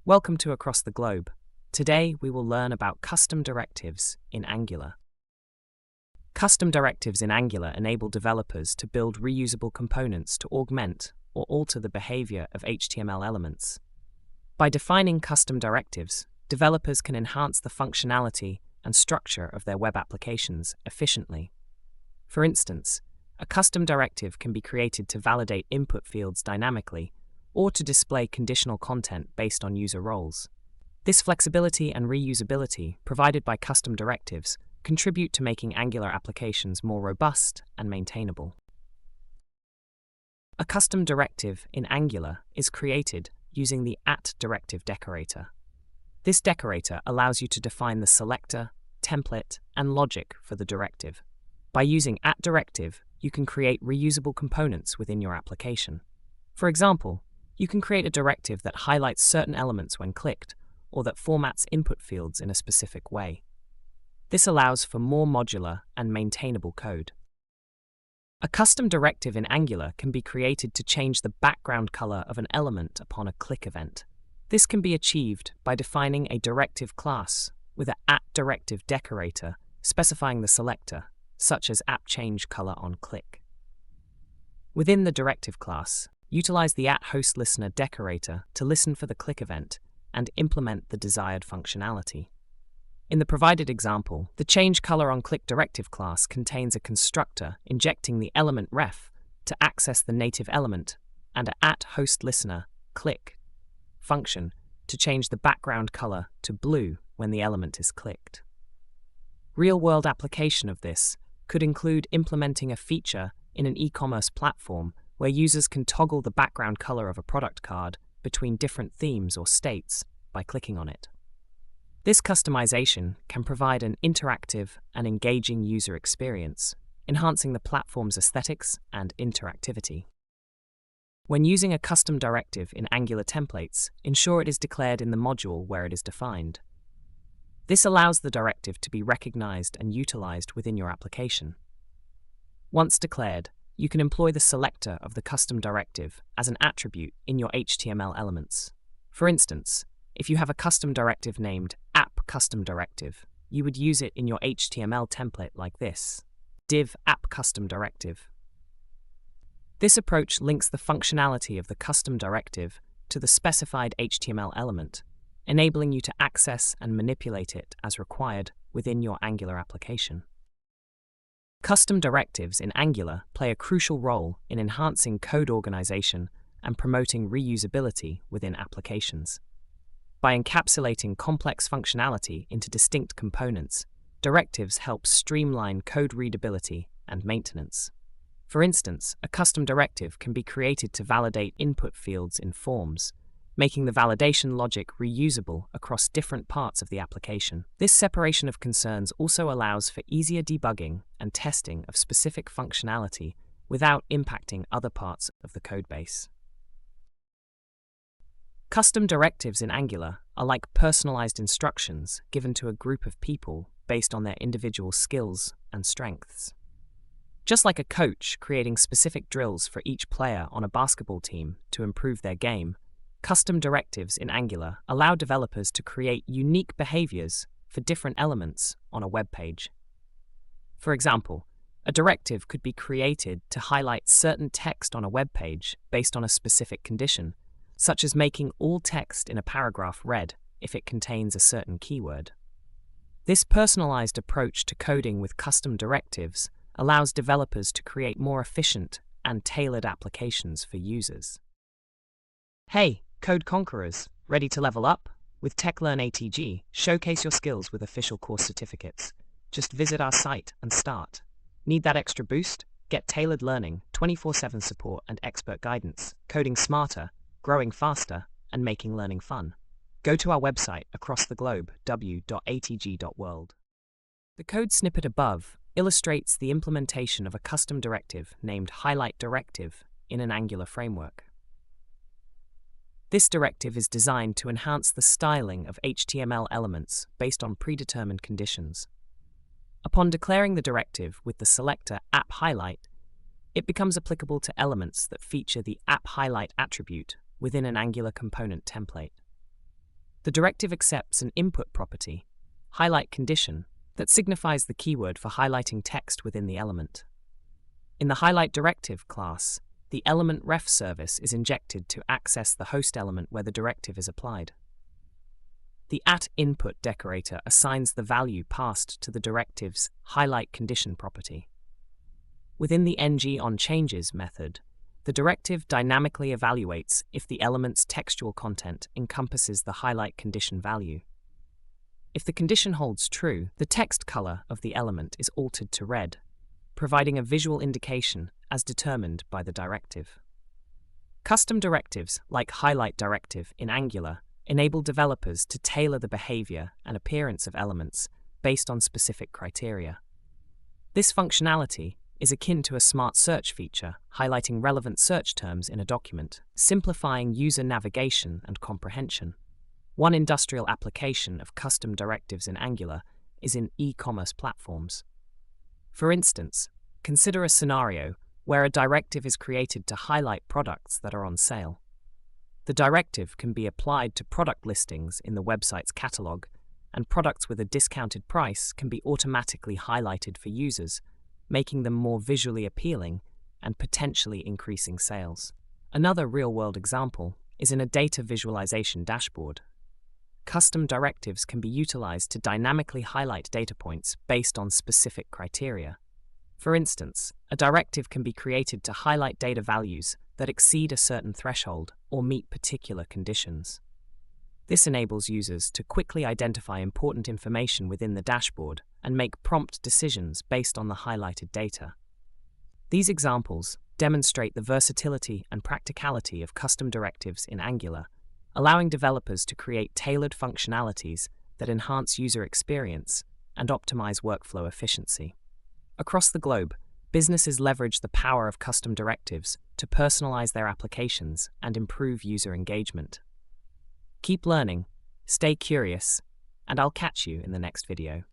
Welcome to Across the Globe. Today we will learn about custom directives in Angular. Custom directives in Angular enable developers to build reusable components to augment or alter the behavior of HTML elements. By defining custom directives, developers can enhance the functionality and structure of their web applications efficiently. For instance, a custom directive can be created to validate input fields dynamically or to display conditional content based on user roles. This flexibility and reusability provided by custom directives contribute to making Angular applications more robust and maintainable. A custom directive in Angular is created using the @directive decorator. This decorator allows you to define the selector, template, and logic for the directive. By using @directive, you can create reusable components within your application. For example, you can create a directive that highlights certain elements when clicked, or that formats input fields in a specific way. This allows for more modular and maintainable code. A custom directive in Angular can be created to change the background color of an element upon a click event. This can be achieved by defining a directive class with a @directive decorator specifying the selector, such as @change_color on click. Within the directive class, utilize the @hostListener decorator to listen for the click event and implement the desired functionality. In the provided example, the change_color_on_click directive class contains a constructor injecting the element ref to access the native element and a @hostListener click function to change the background color to blue when the element is clicked. Real-world application of this could include implementing a feature in an e-commerce platform where users can toggle the background color of a product card between different themes or states by clicking on it. This customization can provide an interactive and engaging user experience, enhancing the platform's aesthetics and interactivity. When using a custom directive in Angular templates, ensure it is declared in the module where it is defined. This allows the directive to be recognized and utilized within your application. Once declared, you can employ the selector of the custom directive as an attribute in your HTML elements. For instance, if you have a custom directive named app_custom_directive, you would use it in your HTML template like this: div app_custom_directive. This approach links the functionality of the custom directive to the specified HTML element, enabling you to access and manipulate it as required within your Angular application. Custom directives in Angular play a crucial role in enhancing code organization and promoting reusability within applications. By encapsulating complex functionality into distinct components, directives help streamline code readability and maintenance. For instance, a custom directive can be created to validate input fields in forms, making the validation logic reusable across different parts of the application. This separation of concerns also allows for easier debugging and testing of specific functionality without impacting other parts of the codebase. Custom directives in Angular are like personalized instructions given to a group of people based on their individual skills and strengths. Just like a coach creating specific drills for each player on a basketball team to improve their game, custom directives in Angular allow developers to create unique behaviors for different elements on a web page. For example, a directive could be created to highlight certain text on a web page based on a specific condition, such as making all text in a paragraph red if it contains a certain keyword. This personalized approach to coding with custom directives allows developers to create more efficient and tailored applications for users. Hey, Code Conquerors, ready to level up? With TechLearn ATG, showcase your skills with official course certificates. Just visit our site and start. Need that extra boost? Get tailored learning, 24/7 support and expert guidance, coding smarter, growing faster, and making learning fun. Go to our website across the globe, w.atg.world. The code snippet above illustrates the implementation of a custom directive named Highlight Directive in an Angular framework. This directive is designed to enhance the styling of HTML elements based on predetermined conditions. Upon declaring the directive with the selector app_highlight, it becomes applicable to elements that feature the app_highlight attribute within an Angular component template. The directive accepts an input property, highlight condition, that signifies the keyword for highlighting text within the element. In the highlight directive class, the element ref service is injected to access the host element where the directive is applied. The @input decorator assigns the value passed to the directive's highlight condition property. Within the ngOnChanges method, the directive dynamically evaluates if the element's textual content encompasses the highlight condition value. If the condition holds true, the text color of the element is altered to red, providing a visual indication as determined by the directive. Custom directives, like Highlight Directive in Angular, enable developers to tailor the behavior and appearance of elements based on specific criteria. This functionality is akin to a smart search feature, highlighting relevant search terms in a document, simplifying user navigation and comprehension. One industrial application of custom directives in Angular is in e-commerce platforms. For instance, consider a scenario where a directive is created to highlight products that are on sale. The directive can be applied to product listings in the website's catalog, and products with a discounted price can be automatically highlighted for users, making them more visually appealing and potentially increasing sales. Another real-world example is in a data visualization dashboard. Custom directives can be utilized to dynamically highlight data points based on specific criteria. For instance, a directive can be created to highlight data values that exceed a certain threshold or meet particular conditions. This enables users to quickly identify important information within the dashboard and make prompt decisions based on the highlighted data. These examples demonstrate the versatility and practicality of custom directives in Angular, allowing developers to create tailored functionalities that enhance user experience and optimize workflow efficiency. Across the globe, businesses leverage the power of custom directives to personalize their applications and improve user engagement. Keep learning, stay curious, and I'll catch you in the next video.